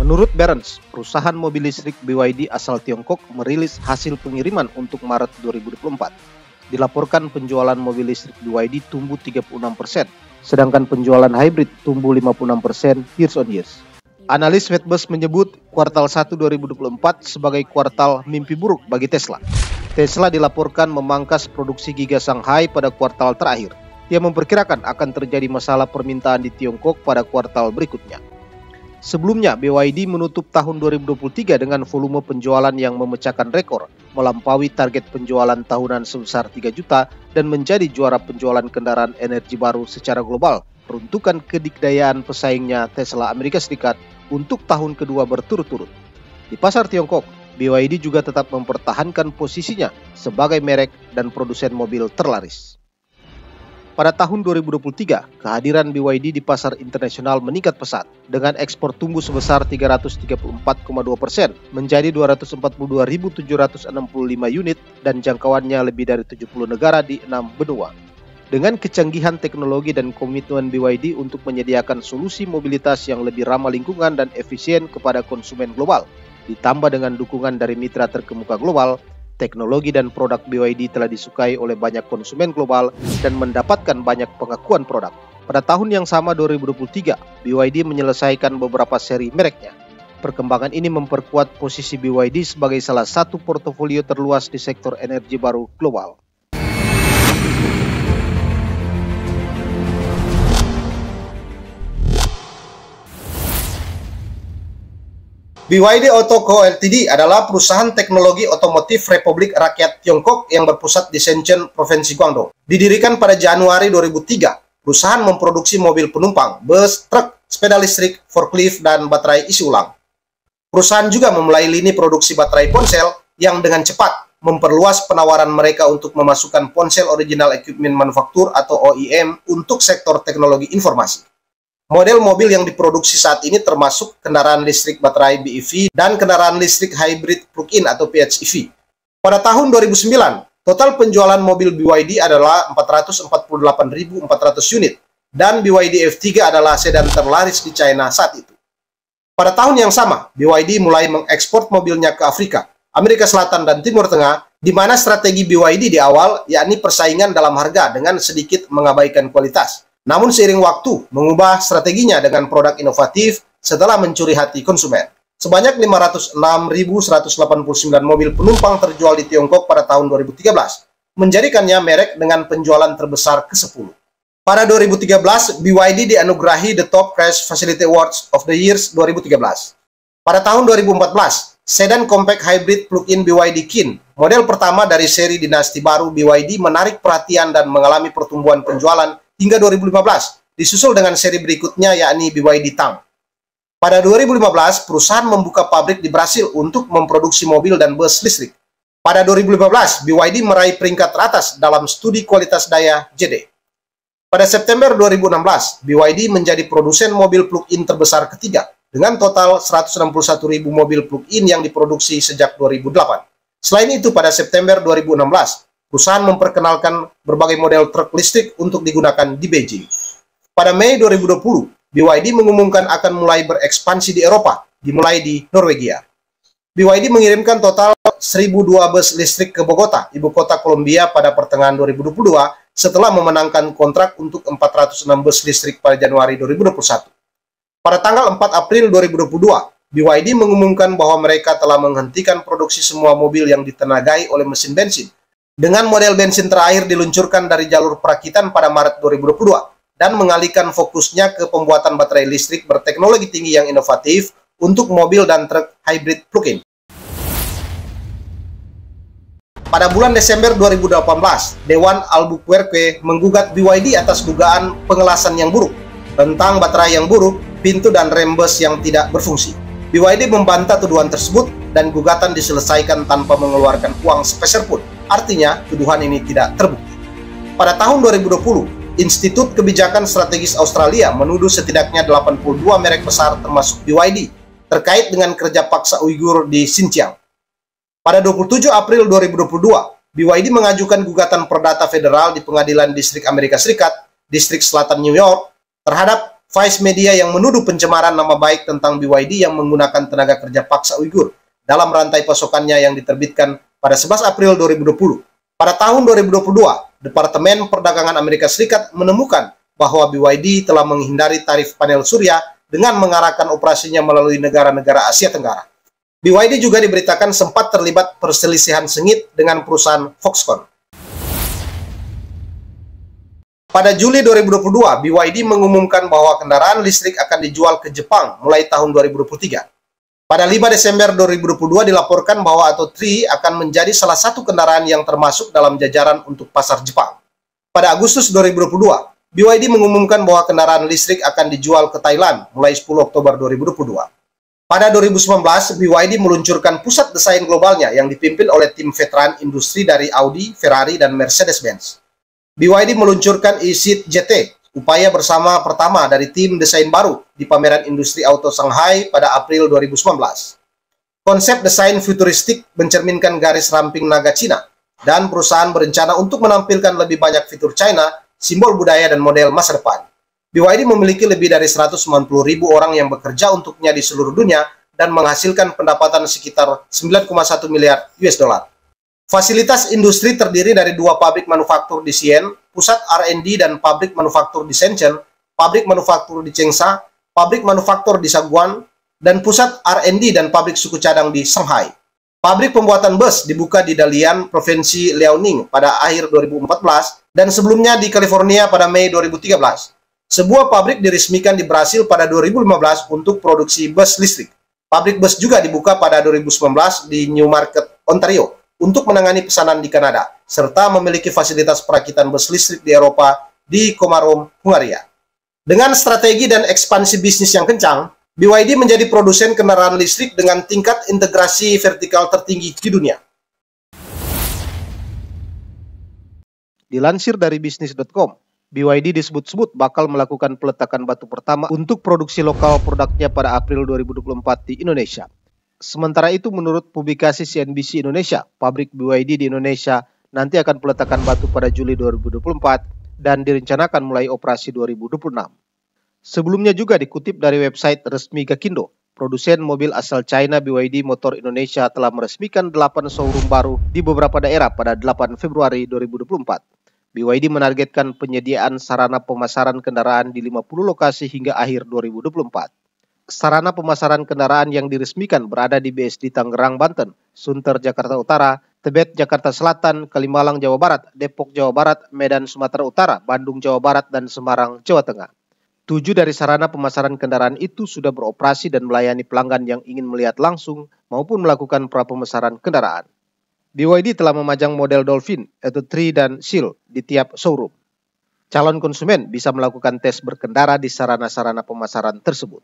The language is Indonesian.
Menurut Barron's, perusahaan mobil listrik BYD asal Tiongkok merilis hasil pengiriman untuk Maret 2024. Dilaporkan penjualan mobil listrik BYD tumbuh 36%, sedangkan penjualan hybrid tumbuh 56% years on years. Analis Wedbush menyebut kuartal 1 2024 sebagai kuartal mimpi buruk bagi Tesla. Tesla dilaporkan memangkas produksi Giga Shanghai pada kuartal terakhir. Dia memperkirakan akan terjadi masalah permintaan di Tiongkok pada kuartal berikutnya. Sebelumnya, BYD menutup tahun 2023 dengan volume penjualan yang memecahkan rekor, melampaui target penjualan tahunan sebesar 3 juta dan menjadi juara penjualan kendaraan energi baru secara global, peruntukan kedikdayaan pesaingnya Tesla Amerika Serikat untuk tahun kedua berturut-turut. Di pasar Tiongkok, BYD juga tetap mempertahankan posisinya sebagai merek dan produsen mobil terlaris. Pada tahun 2023, kehadiran BYD di pasar internasional meningkat pesat, dengan ekspor tumbuh sebesar 334,2% menjadi 242.765 unit dan jangkauannya lebih dari 70 negara di 6 benua. Dengan kecanggihan teknologi dan komitmen BYD untuk menyediakan solusi mobilitas yang lebih ramah lingkungan dan efisien kepada konsumen global, ditambah dengan dukungan dari mitra terkemuka global, teknologi dan produk BYD telah disukai oleh banyak konsumen global dan mendapatkan banyak pengakuan produk. Pada tahun yang sama 2023, BYD menyelesaikan beberapa seri mereknya. Perkembangan ini memperkuat posisi BYD sebagai salah satu portofolio terluas di sektor energi baru global. BYD Auto Co. Ltd. adalah perusahaan teknologi otomotif Republik Rakyat Tiongkok yang berpusat di Shenzhen, Provinsi Guangdong. Didirikan pada Januari 2003, perusahaan memproduksi mobil penumpang, bus, truk, sepeda listrik, forklift, dan baterai isi ulang. Perusahaan juga memulai lini produksi baterai ponsel yang dengan cepat memperluas penawaran mereka untuk memasukkan ponsel original equipment manufaktur atau OEM untuk sektor teknologi informasi. Model mobil yang diproduksi saat ini termasuk kendaraan listrik baterai BEV dan kendaraan listrik hybrid plug-in atau PHEV. Pada tahun 2009, total penjualan mobil BYD adalah 448.400 unit dan BYD F3 adalah sedan terlaris di China saat itu. Pada tahun yang sama, BYD mulai mengekspor mobilnya ke Afrika, Amerika Selatan, dan Timur Tengah, di mana strategi BYD di awal yakni persaingan dalam harga dengan sedikit mengabaikan kualitas. Namun seiring waktu mengubah strateginya dengan produk inovatif setelah mencuri hati konsumen. Sebanyak 506.189 mobil penumpang terjual di Tiongkok pada tahun 2013, menjadikannya merek dengan penjualan terbesar ke-10. Pada 2013, BYD dianugerahi The Top Crash Facility Awards of the Years 2013. Pada tahun 2014, sedan compact hybrid plug-in BYD Kin, model pertama dari seri dinasti baru BYD, menarik perhatian dan mengalami pertumbuhan penjualan hingga 2015, disusul dengan seri berikutnya yakni BYD Tang. Pada 2015, perusahaan membuka pabrik di Brasil untuk memproduksi mobil dan bus listrik. Pada 2015, BYD meraih peringkat teratas dalam studi kualitas daya JD. Pada September 2016, BYD menjadi produsen mobil plug-in terbesar ketiga, dengan total 161.000 mobil plug-in yang diproduksi sejak 2008. Selain itu, pada September 2016, perusahaan memperkenalkan berbagai model truk listrik untuk digunakan di Beijing. Pada Mei 2020, BYD mengumumkan akan mulai berekspansi di Eropa, dimulai di Norwegia. BYD mengirimkan total 1.002 bus listrik ke Bogota, ibu kota Kolombia, pada pertengahan 2022, setelah memenangkan kontrak untuk 406 bus listrik pada Januari 2021. Pada tanggal 4 April 2022, BYD mengumumkan bahwa mereka telah menghentikan produksi semua mobil yang ditenagai oleh mesin bensin, dengan model bensin terakhir diluncurkan dari jalur perakitan pada Maret 2022 dan mengalihkan fokusnya ke pembuatan baterai listrik berteknologi tinggi yang inovatif untuk mobil dan truk hybrid plug-in. Pada bulan Desember 2018, Dewan Albuquerque menggugat BYD atas dugaan pengelasan yang buruk, tentang baterai yang buruk, pintu dan rem bus yang tidak berfungsi. BYD membantah tuduhan tersebut dan gugatan diselesaikan tanpa mengeluarkan uang sepeser pun. Artinya, tuduhan ini tidak terbukti. Pada tahun 2020, Institut Kebijakan Strategis Australia menuduh setidaknya 82 merek besar termasuk BYD terkait dengan kerja paksa Uighur di Xinjiang. Pada 27 April 2022, BYD mengajukan gugatan perdata federal di Pengadilan Distrik Amerika Serikat, Distrik Selatan New York, terhadap Vice Media yang menuduh pencemaran nama baik tentang BYD yang menggunakan tenaga kerja paksa Uighur dalam rantai pasokannya yang diterbitkan pada 11 April 2020. Pada tahun 2022, Departemen Perdagangan Amerika Serikat menemukan bahwa BYD telah menghindari tarif panel surya dengan mengarahkan operasinya melalui negara-negara Asia Tenggara. BYD juga diberitakan sempat terlibat perselisihan sengit dengan perusahaan Foxconn. Pada Juli 2022, BYD mengumumkan bahwa kendaraan listrik akan dijual ke Jepang mulai tahun 2023. Pada 5 Desember 2022 dilaporkan bahwa Atto-3 akan menjadi salah satu kendaraan yang termasuk dalam jajaran untuk pasar Jepang. Pada Agustus 2022, BYD mengumumkan bahwa kendaraan listrik akan dijual ke Thailand mulai 10 Oktober 2022. Pada 2019, BYD meluncurkan pusat desain globalnya yang dipimpin oleh tim veteran industri dari Audi, Ferrari, dan Mercedes-Benz. BYD meluncurkan e-Seat GT, upaya bersama pertama dari tim desain baru di pameran industri auto Shanghai pada April 2019. Konsep desain futuristik mencerminkan garis ramping naga Cina, dan perusahaan berencana untuk menampilkan lebih banyak fitur China, simbol budaya dan model masa depan. BYD memiliki lebih dari 190.000 orang yang bekerja untuknya di seluruh dunia dan menghasilkan pendapatan sekitar 9,1 miliar US dollar. Fasilitas industri terdiri dari 2 pabrik manufaktur di Xi'an, pusat R&D dan pabrik manufaktur di Shenzhen, pabrik manufaktur di Changsha, pabrik manufaktur di Shaguan, dan pusat R&D dan pabrik suku cadang di Shanghai. Pabrik pembuatan bus dibuka di Dalian, Provinsi Liaoning pada akhir 2014 dan sebelumnya di California pada Mei 2013. Sebuah pabrik diresmikan di Brasil pada 2015 untuk produksi bus listrik. Pabrik bus juga dibuka pada 2019 di Newmarket, Ontario, untuk menangani pesanan di Kanada, serta memiliki fasilitas perakitan bus listrik di Eropa di Komarom, Hungaria. Dengan strategi dan ekspansi bisnis yang kencang, BYD menjadi produsen kendaraan listrik dengan tingkat integrasi vertikal tertinggi di dunia. Dilansir dari bisnis.com, BYD disebut-sebut bakal melakukan peletakan batu pertama untuk produksi lokal produknya pada April 2024 di Indonesia. Sementara itu, menurut publikasi CNBC Indonesia, pabrik BYD di Indonesia nanti akan peletakan batu pada Juli 2024 dan direncanakan mulai operasi 2026. Sebelumnya juga dikutip dari website resmi Gaikindo, produsen mobil asal China BYD Motor Indonesia telah meresmikan 8 showroom baru di beberapa daerah pada 8 Februari 2024. BYD menargetkan penyediaan sarana pemasaran kendaraan di 50 lokasi hingga akhir 2024. Sarana pemasaran kendaraan yang diresmikan berada di BSD Tangerang, Banten, Sunter, Jakarta Utara, Tebet, Jakarta Selatan, Kalimalang, Jawa Barat, Depok, Jawa Barat, Medan, Sumatera Utara, Bandung, Jawa Barat, dan Semarang, Jawa Tengah. 7 dari sarana pemasaran kendaraan itu sudah beroperasi dan melayani pelanggan yang ingin melihat langsung maupun melakukan prapemesanan kendaraan. BYD telah memajang model Dolphin, Atto-3, dan Seal di tiap showroom. Calon konsumen bisa melakukan tes berkendara di sarana-sarana pemasaran tersebut.